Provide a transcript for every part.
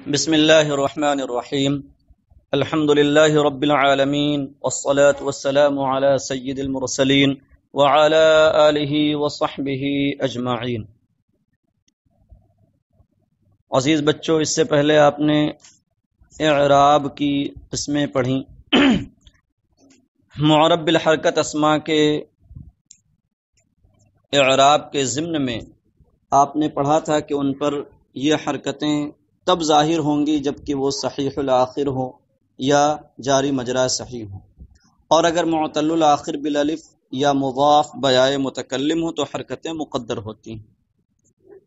بسم اللہ الرحمن الرحیم الحمد للہ رب العالمین والصلاة والسلام علی سید المرسلین وعلی آلہ وصحبہ اجمعین۔ عزیز بچوں، اس سے پہلے آپ نے اعراب کی قسمیں پڑھی۔ معرب بالحرکت اسماء کے اعراب کے ضمن میں آپ نے پڑھا تھا کہ ان پر یہ حرکتیں تب ظاہر ہوں گی جبکہ وہ صحیح الآخر ہو یا جاری مجرا صحیح ہو، اور اگر معتل الآخر بالالف یا مضاف بیائے متکلم ہو تو حرکتیں مقدر ہوتی ہیں۔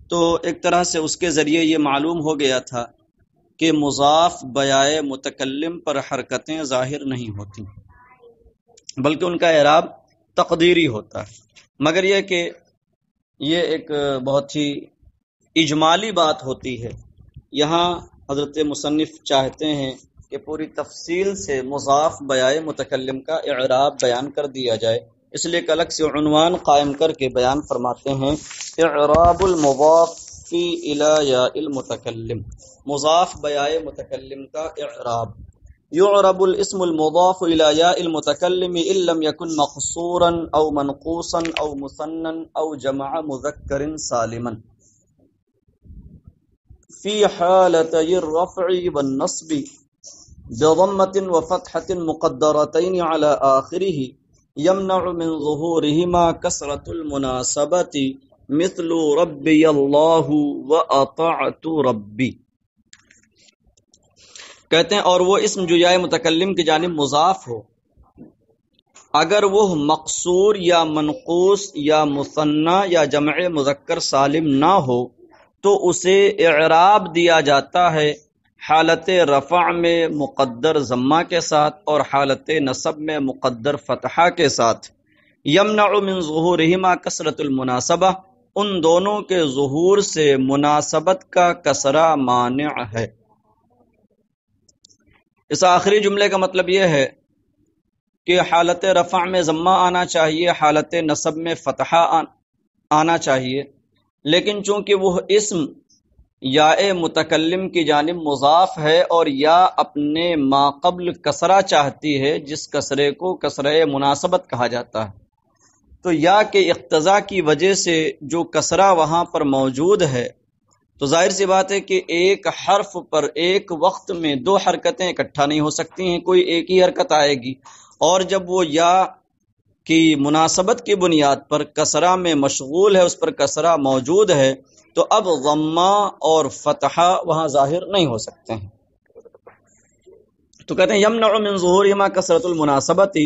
تو ایک طرح سے اس کے ذریعے یہ معلوم ہو گیا تھا کہ مضاف بیائے متکلم پر حرکتیں ظاہر نہیں ہوتی بلکہ ان کا اعراب تقدیری ہوتا ہے، مگر یہ کہ یہ ایک بہت ہی اجمالی بات ہوتی ہے۔ یہاں حضرت مصنف چاہتے ہیں کہ پوری تفصیل سے مضاف بیائے متکلم کا اعراب بیان کر دیا جائے، اس لیے کہ الگ سے عنوان قائم کر کے بیان فرماتے ہیں اعراب المضاف فی الی یاء المتکلم، مضاف بیائے متکلم کا اعراب۔ یعرب الاسم المضاف الی یاء المتکلم ان لم یکن مقصورا او منقوصا او مثنى او جمع مذکر سالما فی حالتي الرفع والنصب بضمة وفتحة مقدرتين على آخره يمنع من ظهورهما كسرة المناسبة مثل ربي الله وأطعت ربي۔ کہتے ہیں اور وہ اسم جو یا متکلم کی جانب مضاف ہو، اگر وہ مقصور یا منقوص یا مثنی یا جمع مذکر سالم نہ ہو تو اسے اعراب دیا جاتا ہے حالت رفع میں مقدر ضمہ کے ساتھ اور حالت نصب میں مقدر فتحہ کے ساتھ۔ یمنع من ظہورہما کثرۃ المناسبہ، ان دونوں کے ظہور سے مناسبت کا کسرہ مانع ہے۔ اس آخری جملے کا مطلب یہ ہے کہ حالت رفع میں ضمہ آنا چاہیے، حالت نصب میں فتحہ آنا چاہیے، لیکن چونکہ وہ اسم یا متکلم کی جانب مضاف ہے اور یا اپنے ما قبل کسرہ چاہتی ہے جس کسرے کو کسرہ مناسبت کہا جاتا ہے، تو یا کے اقتضاء کی وجہ سے جو کسرہ وہاں پر موجود ہے تو ظاہر سی بات ہے کہ ایک حرف پر ایک وقت میں دو حرکتیں اکٹھا نہیں ہو سکتی ہیں، کوئی ایک ہی حرکت آئے گی، اور جب وہ یا کی مناسبت کی بنیاد پر کسرہ میں مشغول ہے، اس پر کسرہ موجود ہے، تو اب ضمہ اور فتحہ وہاں ظاہر نہیں ہو سکتے ہیں۔ تو کہتے ہیں یمنع من ظہورہما کثرۃ المناسبت،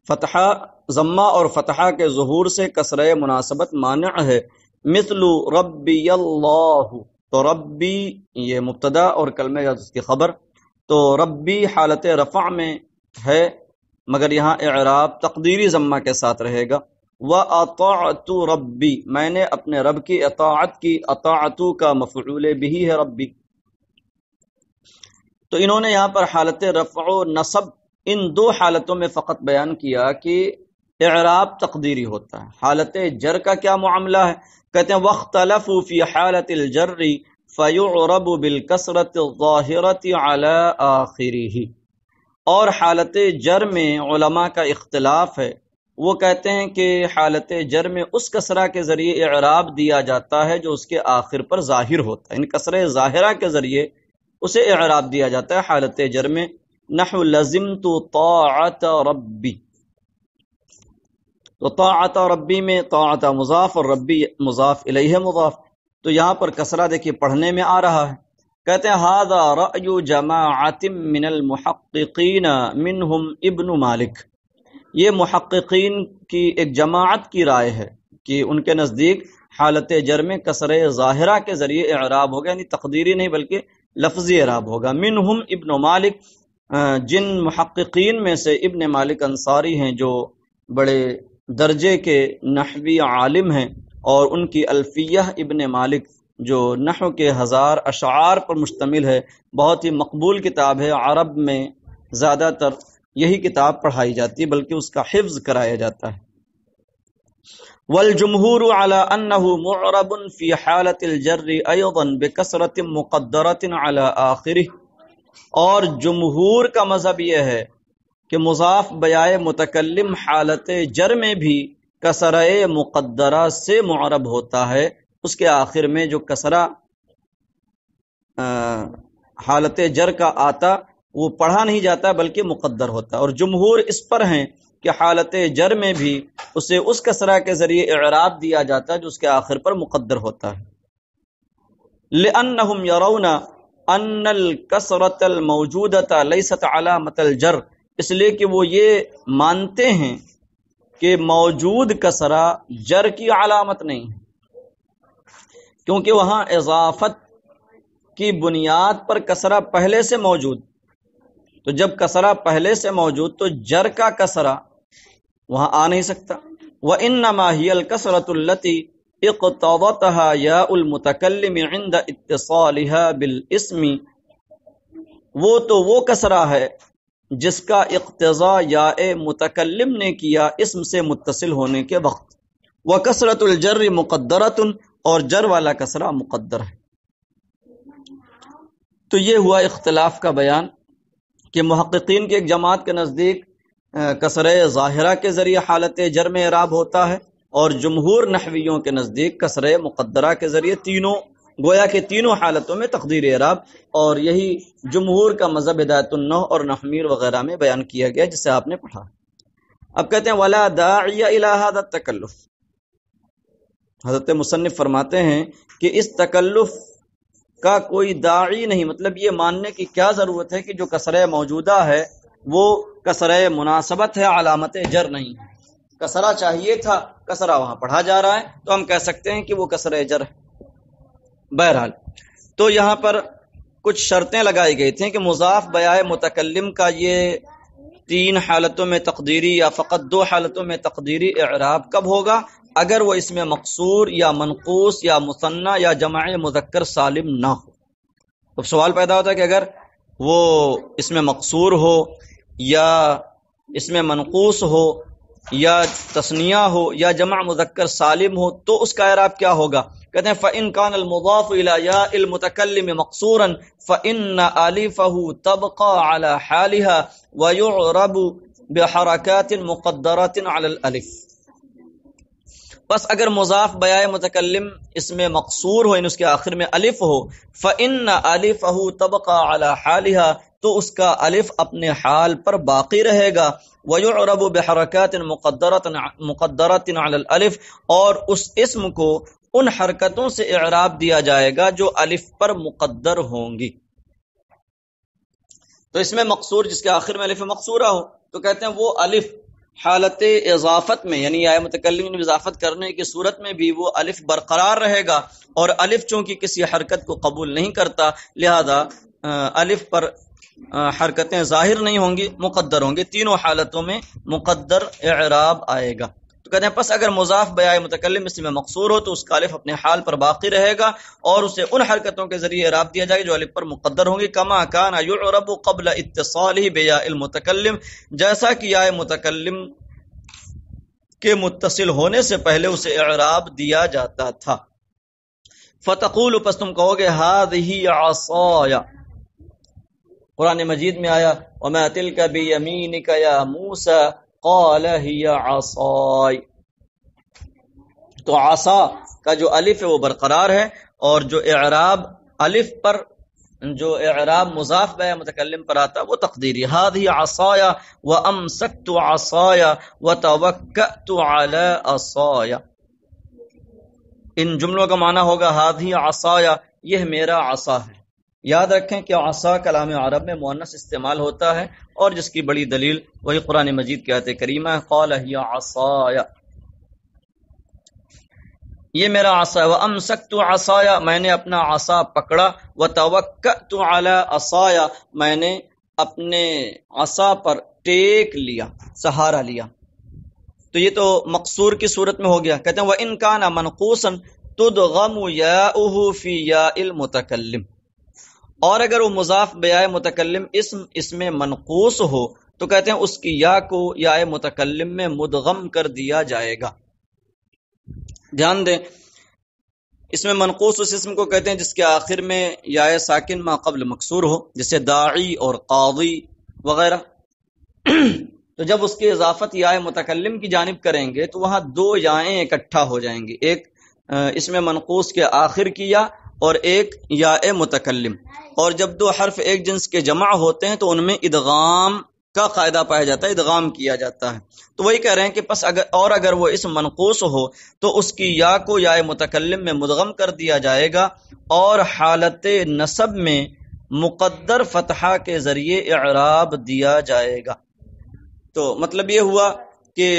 فتحہ ضمہ اور فتحہ کے ظہور سے کسرہ مناسبت مانع ہے۔ مثل ربی اللہ، تو ربی یہ مبتدا اور کلمہ یا اس کی خبر، تو ربی حالت رفع میں ہے مگر یہاں اعراب تقدیری ضمہ کے ساتھ رہے گا۔ وَأَطَعْتُ رَبِّي، میں نے اپنے رب کی اطاعت کی، اطاعتو کا مفعول بہ ہے ربی۔ تو انہوں نے یہاں پر حالت رفع و نصب ان دو حالتوں میں فقط بیان کیا کہ اعراب تقدیری ہوتا ہے۔ حالت جر کا کیا معاملہ ہے؟ کہتے ہیں وَاخْتَلَفُوا فِي حَالَةِ الْجَرِّ فَيُعْرَبُ بِالْكَسْرَةِ الظَّاهِرَةِ عَلَى آخِرِهِ، اور حالت جر میں علماء کا اختلاف ہے، وہ کہتے ہیں کہ حالت جر میں اس کسرہ کے ذریعے اعراب دیا جاتا ہے جو اس کے آخر پر ظاہر ہوتا ہے، ان کسرہ ظاہرہ کے ذریعے اسے اعراب دیا جاتا ہے حالت جر میں۔ نحو لزمت طاعت ربی، تو طاعت ربی میں طاعت مضاف اور ربی مضاف الیہ مضاف، تو یہاں پر کسرہ دیکھیے پڑھنے میں آ رہا ہے۔ کہتے ہیں ھذا رأی جماعت من المحققین منہم ابن مالک، یہ محققین کی ایک جماعت کی رائے ہے کہ ان کے نزدیک حالت جر میں کسرہ ظاہرہ کے ذریعے اعراب ہوگا، یعنی تقدیری نہیں بلکہ لفظی اعراب ہوگا۔ منہم ابن مالک، جن محققین میں سے ابن مالک انصاری ہیں جو بڑے درجے کے نحوی عالم ہیں، اور ان کی الفیہ ابن مالک جو نحو کے 1000 اشعار پر مشتمل ہے، بہت ہی مقبول کتاب ہے، عرب میں زیادہ تر یہی کتاب پڑھائی جاتی ہے بلکہ اس کا حفظ کرایا جاتا ہے۔ والجمهور على انه معرب في حالة الجر ايضا بكسرة مقدرة على آخره، اور جمہور کا مذہب یہ ہے کہ مضاف بیائے متکلم حالت جر میں بھی کسرہ مقدرہ سے معرب ہوتا ہے، اس کے آخر میں جو کسرہ حالت جر کا آتا وہ پڑھا نہیں جاتا بلکہ مقدر ہوتا، اور جمہور اس پر ہیں کہ حالت جر میں بھی اسے اس کسرہ کے ذریعے اعراب دیا جاتا ہے جو اس کے آخر پر مقدر ہوتا ہے۔ لأنهم يرون ان الکسرۃ الموجودۃ لیست علامۃ الجر، اس لیے کہ وہ یہ مانتے ہیں کہ موجود کسرہ جر کی علامت نہیں ہے، کیونکہ وہاں اضافت کی بنیاد پر کسرہ پہلے سے موجود، تو جب کسرہ پہلے سے موجود تو جر کا کسرہ وہاں آ نہیں سکتا۔ وَإِنَّمَا هِيَ الْكَسْرَةُ الَّتِي اقتضتها ياء المتکلم عند اتصالها بالاسم، وہ کسرہ ہے جس کا اقتضاء یاء متکلم نے کیا اسم سے متصل ہونے کے وقت۔ وَكَسْرَةُ الْجَرِّ مُقَدَّرَةٌ، اور جر والا کسرہ مقدر ہے۔ تو یہ ہوا اختلاف کا بیان کہ محققین کی ایک جماعت کے نزدیک کسرہ ظاہرہ کے ذریعے حالت جر میں اعراب ہوتا ہے، اور جمہور نحویوں کے نزدیک کسرہ مقدرہ کے ذریعے گویا کہ تینوں حالتوں میں تقدیر اعراب، اور یہی جمہور کا مذہب ہدایت النحو اور نحمیر وغیرہ میں بیان کیا گیا جسے آپ نے پڑھا۔ اب کہتے ہیں وَلَا دَاعِيَ إِلَىٰ هَذَا التَّكَلُّفِ، حضرت مصنف فرماتے ہیں کہ اس تکلف کا کوئی داعی نہیں، مطلب یہ ماننے کی کیا ضرورت ہے کہ جو کسرہ موجودہ ہے وہ کسرہ مناسبت ہے، علامت جر نہیں ہے۔ کسرہ چاہیے تھا، کسرہ وہاں پڑھا جا رہا ہے تو ہم کہہ سکتے ہیں کہ وہ کسرہ جر ہے۔ بہرحال تو یہاں پر کچھ شرطیں لگائی گئی تھیں کہ مضاف بیائے متکلم کا یہ 3 حالتوں میں تقدیری یا فقط 2 حالتوں میں تقدیری اعراب کب ہوگا؟ اگر وہ اس میں مقصور یا منقوص یا مثنی یا جمع مذکر سالم نہ ہو۔ تو سوال پیدا ہوتا ہے کہ اگر وہ اس میں مقصور ہو یا اس میں منقوص ہو یا تثنیہ ہو یا جمع مذکر سالم ہو تو اس کا اعراب کیا ہوگا؟ کہتے ہیں فَإِن كَانَ الْمُضَافُ إِلَى يَاءِ الْمُتَكَلِّمِ مَقْصُورًا فَإِنَّ أَلِفَهُ تَبْقَى عَلَى حَالِهَا وَيُعْرَبُ بِحَرَكَاتٍ مُقَدَّرَةٍ عَلَى الْأَلِفِ۔ بس اگر مضاف بیائے متکلم اس میں مقصور ہو، یعنی اس کے آخر میں الف ہو، فَإِنَّ أَلِفَهُ تَبْقَى عَلَى حَالِهَا، تو اس کا الف اپنے حال پر باقی رہے گا، وَيُعْرَبُ بِحَرَكَاتٍ مُقَدَّرَةٍ عَلَى الْأَلِفِ، اور اس اسم کو ان حرکتوں سے اعراب دیا جائے گا جو الف پر مقدر ہوں گی۔ تو اس میں مقصور جس کے آخر میں الف مقصورہ ہو تو کہتے ہیں وہ الف حالت اضافت میں، یعنی آئے متکلم نے اضافت کرنے کی صورت میں بھی وہ الف برقرار رہے گا، اور الف چونکہ کسی حرکت کو قبول نہیں کرتا لہذا الف پر حرکتیں ظاہر نہیں ہوں گی، مقدر ہوں گی، تینوں حالتوں میں مقدر اعراب آئے گا۔ تو کہتے ہیں پس اگر مضاف بیائے متکلم اس میں مقصور ہو تو اس کا الف اپنے حال پر باقی رہے گا اور اسے ان حرکتوں کے ذریعے اعراب دیا جائے گا جو الف پر مقدر ہوں گی، کما کان یعرب قبل اتصالہ بیاء المتکلم، جیسا کہ یاء متکلم کے متصل ہونے سے پہلے اسے اعراب دیا جاتا تھا۔ فتقول، پس تم کہو گے ہذہ عصایا، قرآن مجید میں آیا وما تلک بیمینک یا موسی قال ہی عصائی، تو عصا کا جو الف ہے وہ برقرار ہے، اور جو اعراب الف پر جو اعراب مضاف بیائے متکلم پر آتا وہ تقدیری، ہذہ عصایا وامسکت عصایا وتوکأت علی عصایا۔ ان جملوں کا معنی ہوگا ہذہ عصایا، یہ میرا عصا ہے۔ یاد رکھیں کہ عصا کلام عرب میں مؤنث استعمال ہوتا ہے، اور جس کی بڑی دلیل وہی قرآن مجید کی آیت کریمہ ہے قال ہی عصایا، یہ میرا عصا ہے۔ وامسکت عصایا، میں نے اپنا عصا پکڑا، وتوکأت علی عصایا، میں نے اپنے عصا پر ٹیک لیا، سہارا لیا۔ تو یہ تو مقصور کی صورت میں ہو گیا۔ کہتے ہیں وَإِن كَانَ مَنْقُوصًا تُدْغَمُ يَاؤُهُ فِي يَاءِ الْمُتَكَلِّمِ، اور اگر وہ مضاف بیائے متکلم اسم اس میں منقوص ہو تو کہتے ہیں اس کی یا کو یا متکلم میں مدغم کر دیا جائے گا۔ دھیان دیں، اس میں منقوص اس اسم کو کہتے ہیں جس کے آخر میں یا ساکن ما قبل مکسور ہو، جیسے داعی اور قاضی وغیرہ۔ تو جب اس کی اضافت یا متکلم کی جانب کریں گے تو وہاں دو یائیں اکٹھا ہو جائیں گی، ایک اس میں منقوص کے آخر کی یا اور ایک یا متکلم، اور جب دو حرف ایک جنس کے جمع ہوتے ہیں تو ان میں ادغام کا قاعدہ پایا جاتا ہے، ادغام کیا جاتا ہے۔ تو وہی کہہ رہے ہیں کہ پس اگر وہ اسم منقوص ہو تو اس کی یا کو یا متکلم میں مدغم کر دیا جائے گا، اور حالت نصب میں مقدر فتحہ کے ذریعے اعراب دیا جائے گا۔ تو مطلب یہ ہوا کہ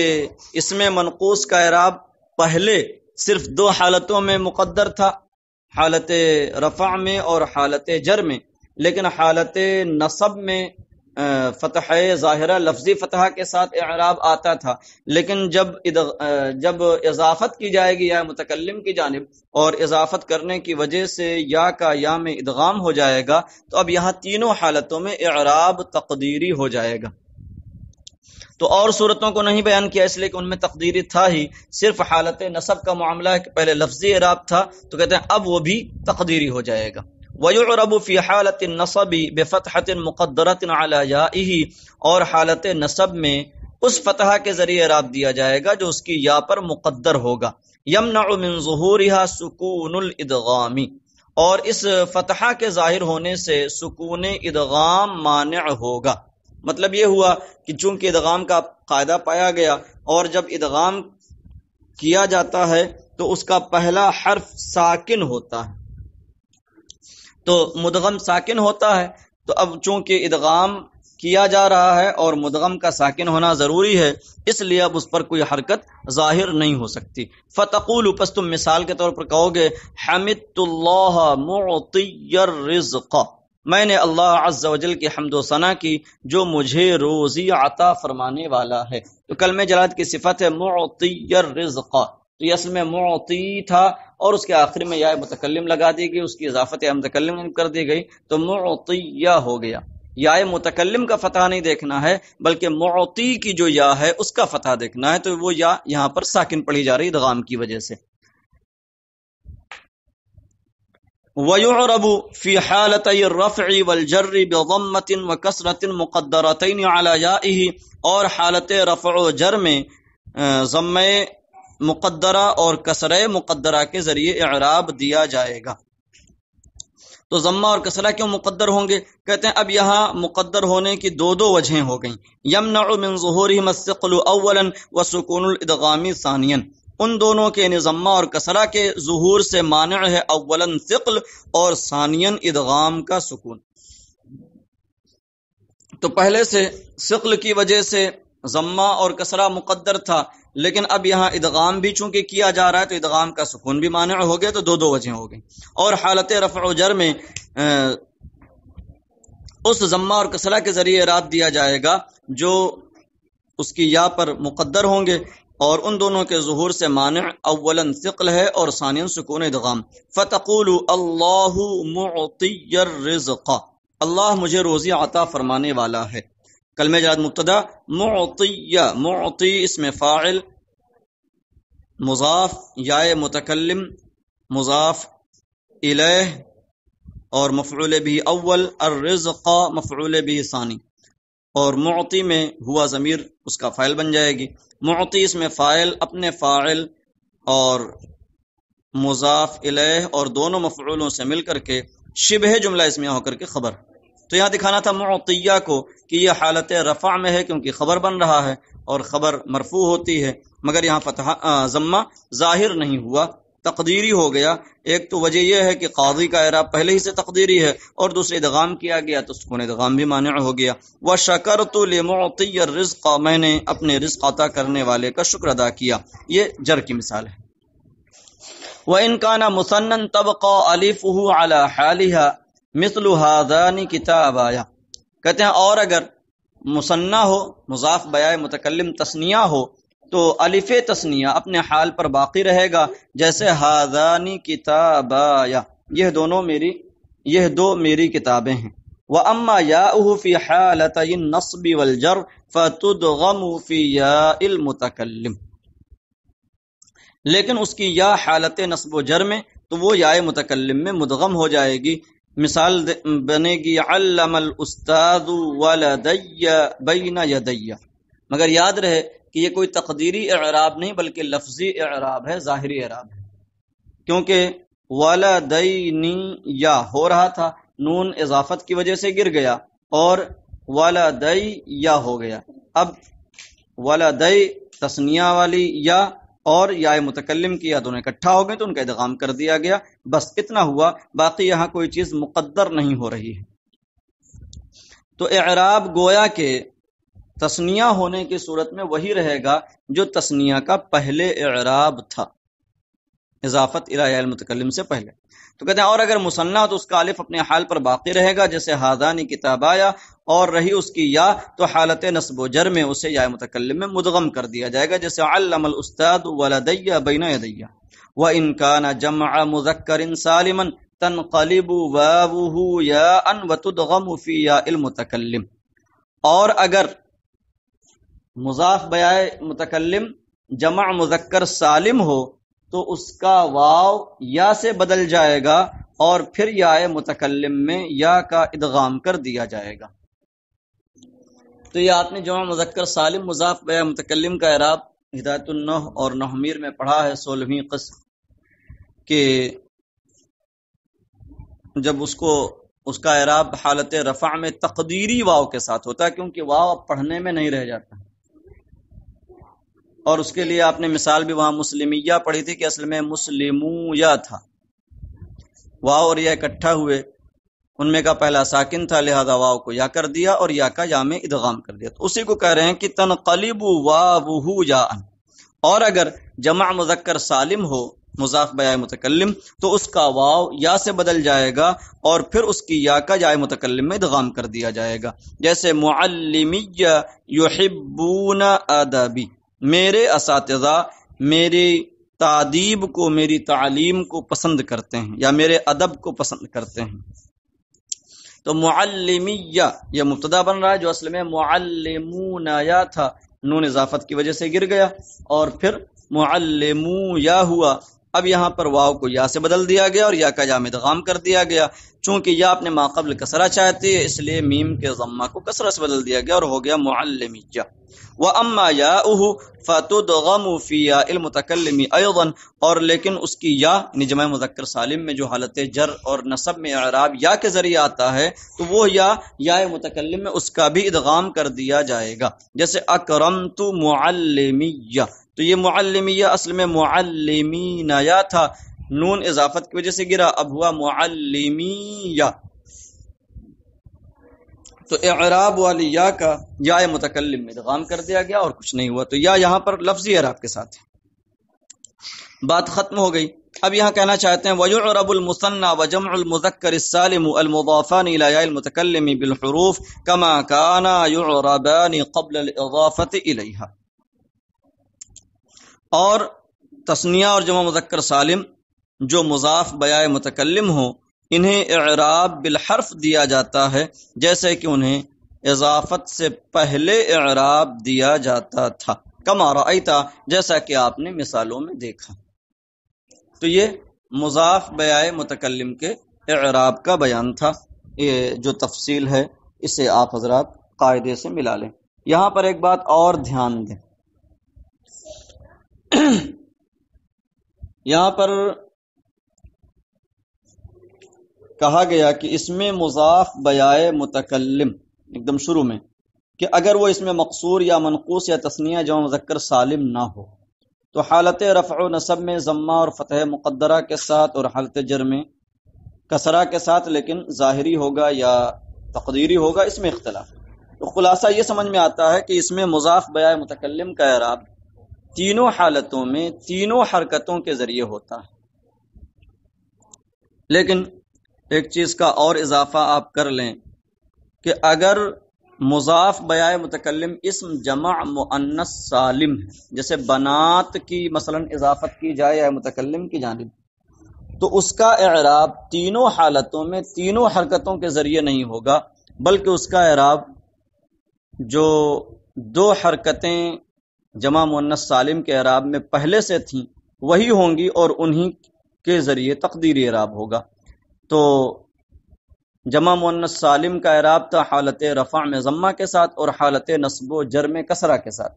اس میں منقوص کا اعراب پہلے صرف دو حالتوں میں مقدر تھا، حالت رفع میں اور حالت جر میں، لیکن حالت نصب میں فتح ظاہرہ لفظی فتحہ کے ساتھ اعراب آتا تھا، لیکن جب اضافت کی جائے گی یا متکلم کی جانب اور اضافت کرنے کی وجہ سے یا کا یا میں ادغام ہو جائے گا، تو اب یہاں تینوں حالتوں میں اعراب تقدیری ہو جائے گا۔ تو اور صورتوں کو نہیں بیان کیا اس لیے کہ ان میں تقدیری تھا ہی، صرف حالت نصب کا معاملہ ہے کہ پہلے لفظی اعراب تھا، تو کہتے ہیں اب وہ بھی تقدیری ہو جائے گا۔ وَيُعْرَبُ فِي حَالَةِ النَّصَبِ بِفَتْحَةٍ مُقَدَّرَةٍ عَلَى يَائِهِ، اور حالت نصب میں اس فتحہ کے ذریعے اعراب دیا جائے گا جو اس کی یا پر مقدر ہوگا۔ يَمْنَعُ مِن ظُهُورِهَا سُكُونُ الْإِدْغَامِ، اور اس فتحہ کے ظاہر ہونے سے سکون ادغام مانع ہوگا۔ مطلب یہ ہوا کہ چونکہ ادغام کا قاعدہ پایا گیا، اور جب ادغام کیا جاتا ہے تو اس کا پہلا حرف ساکن ہوتا ہے، تو مدغم ساکن ہوتا ہے، تو اب چونکہ ادغام کیا جا رہا ہے اور مدغم کا ساکن ہونا ضروری ہے، اس لیے اب اس پر کوئی حرکت ظاہر نہیں ہو سکتی۔ فتقول، پس تم مثال کے طور پر کہو گے، حمدت اللہ معطی الرزق، میں نے اللہ عز و جل کی حمد و ثنا کی جو مجھے روزی عطا فرمانے والا ہے۔ تو کلمہ جلالت کی صفت ہے معطی الرزق، تو یہ اصل میں معطی تھا اور اس کے آخر میں یا متکلم لگا دی گئی، اس کی اضافت یا متکلم کر دی گئی تو معطیہ ہو گیا۔ یا متکلم کا فتح نہیں دیکھنا ہے بلکہ معطی کی جو یا ہے اس کا فتح دیکھنا ہے، تو وہ یا یہاں پر ساکن پڑھی جا رہی ادغام کی وجہ سے۔ وَيُعْرَبُ فِي حَالَتَيِ الرَّفْعِ وَالْجَرِّ بِضَمَّةٍ وَكَسْرَةٍ مُقَدَّرَتَيْنِ عَلَى يَائِهِ، اور حالت رفع و جر میں ضمہ مقدرہ اور کسرہ مقدرہ کے ذریعے اعراب دیا جائے گا۔ تو ضمہ اور کسرہ کیوں مقدر ہوں گے؟ کہتے ہیں اب یہاں مقدر ہونے کی دو وجہیں ہو گئیں۔ يَمْنَعُ مِن ظُهُورِهِمَا الثِّقْلُ أَوَّلًا وَسُكُونُ الْإِدْغَامِ ثَانِيًا، ان دونوں کے یعنی ضمہ اور کسرہ کے ظہور سے مانع ہے اولاً ثقل اور ثانیاً ادغام کا سکون۔ تو پہلے سے ثقل کی وجہ سے ضمہ اور کسرہ مقدر تھا، لیکن اب یہاں ادغام بھی چونکہ کیا جا رہا ہے تو ادغام کا سکون بھی مانع ہو گیا، تو دو وجہیں ہو گئی۔ اور حالت رفع و جر میں اس ضمہ اور کسرہ کے ذریعے اعراب دیا جائے گا جو اس کی یا پر مقدر ہوں گے، اور ان دونوں کے ظہور سے مانع اولاً ثقل ہے اور ثانیاً سکون ادغام۔ فتقول اللہ معطی الرزق، اللہ مجھے روزی عطا فرمانے والا ہے۔ کلمہ جلالت مبتدا، معطی اسم فاعل، مضاف یا متکلم مضاف الیہ اور مفعول بھی اول، الرزق مفعول بھی ثانی، اور معطی میں ہوا ضمیر اس کا فاعل بن جائے گی۔ معطی اس میں فاعل، اپنے فاعل اور مضاف الیہ اور دونوں مفعولوں سے مل کر کے شبہ جملہ اسمیہ ہو کر کے خبر۔ تو یہاں دکھانا تھا معطیہ کو کہ یہ حالت رفع میں ہے کیونکہ خبر بن رہا ہے اور خبر مرفوع ہوتی ہے، مگر یہاں فتح ضمہ ظاہر نہیں ہوا، تقدیری ہو گیا۔ ایک تو وجہ یہ ہے کہ قاضی کا اعراب پہلے ہی سے تقدیری ہے، اور دوسرے ادغام کیا گیا تو سکون ادغام بھی مانع ہو گیا۔ وَشَكَرْتُ لِمُعْطِيِ الرِّزْقَ، میں نے اپنے رزق عطا کرنے والے کا شکر ادا کیا۔ یہ جر کی مثال ہے۔ وَإِنْ كَانَ مُثَنًّا تَبْقَى أَلِفُهُ عَلَى حَالِهَا مثل هذان کتابایا، کہتے ہیں اور اگر مثنیٰ ہو، مضاف بیائے متکلم تثنیہ ہو، تو الف تثنیہ اپنے حال پر باقی رہے گا، جیسے ہذانی کتابایا، یہ دو میری کتابیں ہیں۔ وَأَمَّا يَاؤُهُ فِي حَالَتَيِ النَّصْبِ وَالْجَرِّ فَتُدْغَمُ فِي يَاءِ الْمُتَكَلِّمِ، لیکن اس کی یا حالت نصب و جر میں تو وہ یا متکلم میں مدغم ہو جائے گی. مثال بنے گی علم الاستاذ ولدی بین یدی. مگر یاد رہے کہ یہ کوئی تقدیری اعراب نہیں بلکہ لفظی اعراب ہے، ظاہری اعراب ہے، کیونکہ ولدینی یا ہو رہا تھا، نون اضافت کی وجہ سے گر گیا اور ولدی یا ہو گیا. اب ولدی تثنیہ والی یا اور یا متکلم کی یا دونوں اکٹھا ہو گئے تو ان کا ادغام کر دیا گیا. بس اتنا ہوا، باقی یہاں کوئی چیز مقدر نہیں ہو رہی ہے. تو اعراب گویا کہ تثنیہ ہونے کی صورت میں وہی رہے گا جو تثنیہ کا پہلے اعراب تھا، اضافت الی یا المتکلم سے پہلے. تو کہتے ہیں اور اگر مثنیٰ تو اس کا الف اپنے حال پر باقی رہے گا، جیسے ہذانی کتابایا، اور رہی اس کی یا تو حالت نصب و جر میں اسے یا متکلم میں مدغم کر دیا جائے گا، جیسے علم الاستاذ ولدی بین یدی. وان کان جمع مذکر سالما تنقلب واوه یاء وتدغم فی یاء المتکلم. اور اگر مضاف بیائے متکلم جمع مذکر سالم ہو تو اس کا واو یا سے بدل جائے گا اور پھر یا متکلم میں یا کا ادغام کر دیا جائے گا. تو یہ آپ نے جمع مذکر سالم مضاف بیائے متکلم کا اعراب ہدایت النحو اور نحمیر میں پڑھا ہے 16ویں قسم، کہ جب اس کا اعراب حالت رفع میں تقدیری واو کے ساتھ ہوتا ہے، کیونکہ واو اب پڑھنے میں نہیں رہ جاتا. اور اس کے لیے آپ نے مثال بھی وہاں مسلمیہ پڑھی تھی کہ اصل میں مسلمویا تھا، واو اور یا اکٹھا ہوئے، ان میں کا پہلا ساکن تھا لہذا واو کو یا کر دیا اور یا کا یا میں ادغام کر دیا. تو اسی کو کہہ رہے ہیں کہ تنقلب واوہ یا. اور اگر جمع مذکر سالم ہو مضاف بیائے متکلم تو اس کا واو یا سے بدل جائے گا اور پھر اس کی یا کا یا متکلم میں ادغام کر دیا جائے گا، جیسے معلمیہ یحبون ادبی، میرے اساتذہ میری تعدیب کو، میری تعلیم کو پسند کرتے ہیں یا میرے ادب کو پسند کرتے ہیں. تو معلمیہ یہ مبتدا بن رہا ہے جو اصل میں معلمون یا تھا، نون اضافت کی وجہ سے گر گیا اور پھر معلمو یا ہوا. اب یہاں پر واو کو یا سے بدل دیا گیا اور یا کا یا میں ادغام کر دیا گیا. چونکہ یا اپنے ما قبل کسرہ چاہتی ہے اس لیے میم کے ضمہ کو کسرہ سے بدل دیا گیا اور ہو گیا معلمیہ. وَأَمَّا يَاؤُهُ فَتُدْغَمُ فِي يَاءِ الْمُتَكَلِّمِ أَيْضًا، اور لیکن اس کی یا جمع مذکر سالم میں جو حالت جر اور نصب میں اعراب یا کے ذریعے آتا ہے تو وہ یا متکلم میں اس کا بھی ادغام کر دیا جائے گا، جیسے اکرمت معلمیہ. تو یہ معلمیہ اصل میں معلمین یا تھا، نون اضافت کی وجہ سے گرا، اب ہوا معلمیہ. تو اعراب والی یا کا یا متکلم میں ادغام کر دیا گیا اور کچھ نہیں ہوا. تو یا یہاں پر لفظی اعراب کے ساتھ ہے. بات ختم ہو گئی. اب یہاں کہنا چاہتے ہیں وَيُعْرَبُ الْمُثَنَّى وَجَمْعُ الْمُذَكَّرِ السَّالِمُ الْمُضَافَانِ إِلَى يَاءِ الْمُتَكَلِّمِ بِالْحُرُوفِ كَمَا كَانَا يُعْرَبَانِ قَبْلَ الْإِضَافَةِ إِلَيْهَا. اور تثنیہ اور جمع مذکر سالم جو مضاف بیائے متکلم ہو انہیں اعراب بالحرف دیا جاتا ہے جیسے کہ انہیں اضافت سے پہلے اعراب دیا جاتا تھا، کما رأیتا جیسا کہ آپ نے مثالوں میں دیکھا. تو یہ مضاف بیائے متکلم کے اعراب کا بیان تھا. یہ جو تفصیل ہے اسے آپ حضرات قاعدے سے ملا لیں. یہاں پر ایک بات اور دھیان دیں، یہاں پر کہا گیا کہ اس میں مضاف بیائے متکلم ایک دم شروع میں کہ اگر وہ اس میں مقصور یا منقوص یا تثنیہ جمع مذکر سالم نہ ہو تو حالت رفع و نصب میں ضمہ اور فتح مقدرہ کے ساتھ اور حالت جر میں کسرہ کے ساتھ، لیکن ظاہری ہوگا یا تقدیری ہوگا، اس میں اختلاف. تو خلاصہ یہ سمجھ میں آتا ہے کہ اس میں مضاف بیائے متکلم کا اعراب تینوں حالتوں میں تینوں حرکتوں کے ذریعے ہوتا ہے. لیکن ایک چیز کا اور اضافہ آپ کر لیں کہ اگر مضاف بیائے متکلم اسم جمع مؤنث سالم ہے، جیسے بنات کی مثلا اضافت کی جائے یا متکلم کی جانب، تو اس کا اعراب تینوں حالتوں میں تینوں حرکتوں کے ذریعے نہیں ہوگا، بلکہ اس کا اعراب جو دو حرکتیں جمع مؤنث سالم کے اعراب میں پہلے سے تھیں وہی ہوں گی اور انہی کے ذریعے تقدیری اعراب ہوگا۔ تو جمع مؤنث سالم کا اعراب تھا حالت رفع میں ضمہ کے ساتھ اور حالت نصب و جر میں کسرہ کے ساتھ۔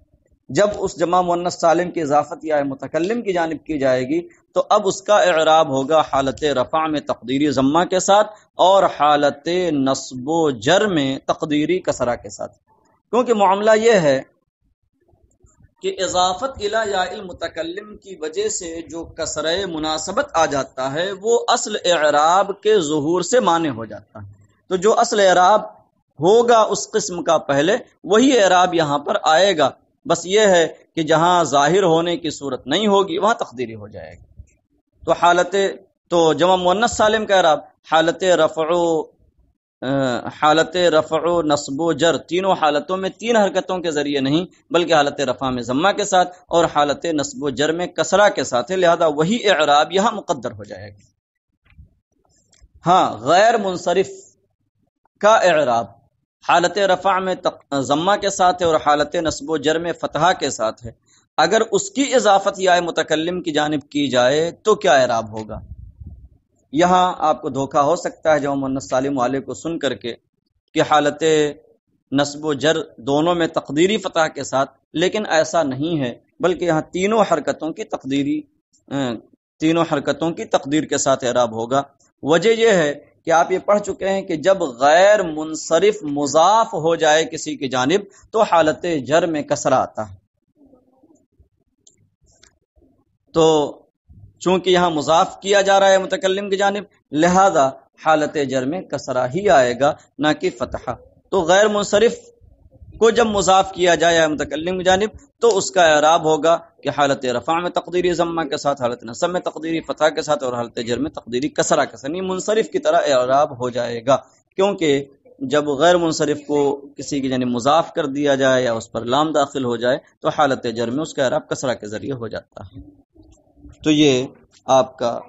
جب اس جمع مؤنث سالم کی اضافت یا متکلم کی جانب کی جائے گی تو اب اس کا اعراب ہوگا حالت رفع میں تقدیری ضمہ کے ساتھ اور حالت نصب و جر میں تقدیری کسرہ کے ساتھ، کیونکہ معاملہ یہ ہے کہ اضافت الی یا المتکلم کی وجہ سے جو کسرہ مناسبت آ جاتا ہے وہ اصل اعراب کے ظہور سے مانع ہو جاتا ہے۔ تو جو اصل اعراب ہوگا اس قسم کا پہلے وہی اعراب یہاں پر آئے گا، بس یہ ہے کہ جہاں ظاہر ہونے کی صورت نہیں ہوگی وہاں تقدیری ہو جائے گا۔ تو جمع مؤنث سالم کا اعراب حالت رفع و نصب و جر تینوں حالتوں میں تین حرکتوں کے ذریعے نہیں بلکہ حالت رفع میں ضمہ کے ساتھ اور حالت نصب و جر میں کسرہ کے ساتھ ہے، لہذا وہی اعراب یہاں مقدر ہو جائے گا۔ ہاں، غیر منصرف کا اعراب حالت رفع میں ضمہ کے ساتھ ہے اور حالت نصب و جر میں فتحہ کے ساتھ ہے، اگر اس کی اضافت یا متکلم کی جانب کی جائے تو کیا اعراب ہوگا؟ یہاں آپ کو دھوکہ ہو سکتا ہے جمع مؤنث سالم والے کو سن کر کے کہ حالت نصب و جر دونوں میں تقدیری فتح کے ساتھ، لیکن ایسا نہیں ہے، بلکہ یہاں تینوں حرکتوں کی تقدیر کے ساتھ اعراب ہوگا۔ وجہ یہ ہے کہ آپ یہ پڑھ چکے ہیں کہ جب غیر منصرف مضاف ہو جائے کسی کی جانب تو حالت جر میں کسرہ آتا ہے، تو چونکہ یہاں مضاف کیا جا رہا ہے متکلم کی جانب لہذا حالت جر میں کسرہ ہی آئے گا نہ کہ فتحہ۔ تو غیر منصرف کو جب مضاف کیا جائے متکلم کی جانب تو اس کا اعراب ہوگا کہ حالت رفع میں تقدیری ضمہ کے ساتھ، حالت نصب میں تقدیری فتح کے ساتھ اور حالت جر میں تقدیری کسرہ کے ساتھ، یعنی منصرف کی طرح اعراب ہو جائے گا، کیونکہ جب غیر منصرف کو کسی کی جانب مضاف کر دیا جائے یا اس پر لام داخل ہو جائے تو حالت جر میں اس کا اعراب کسرہ کے ذریعے ہو جاتا ہے۔ تو یہ آپ کا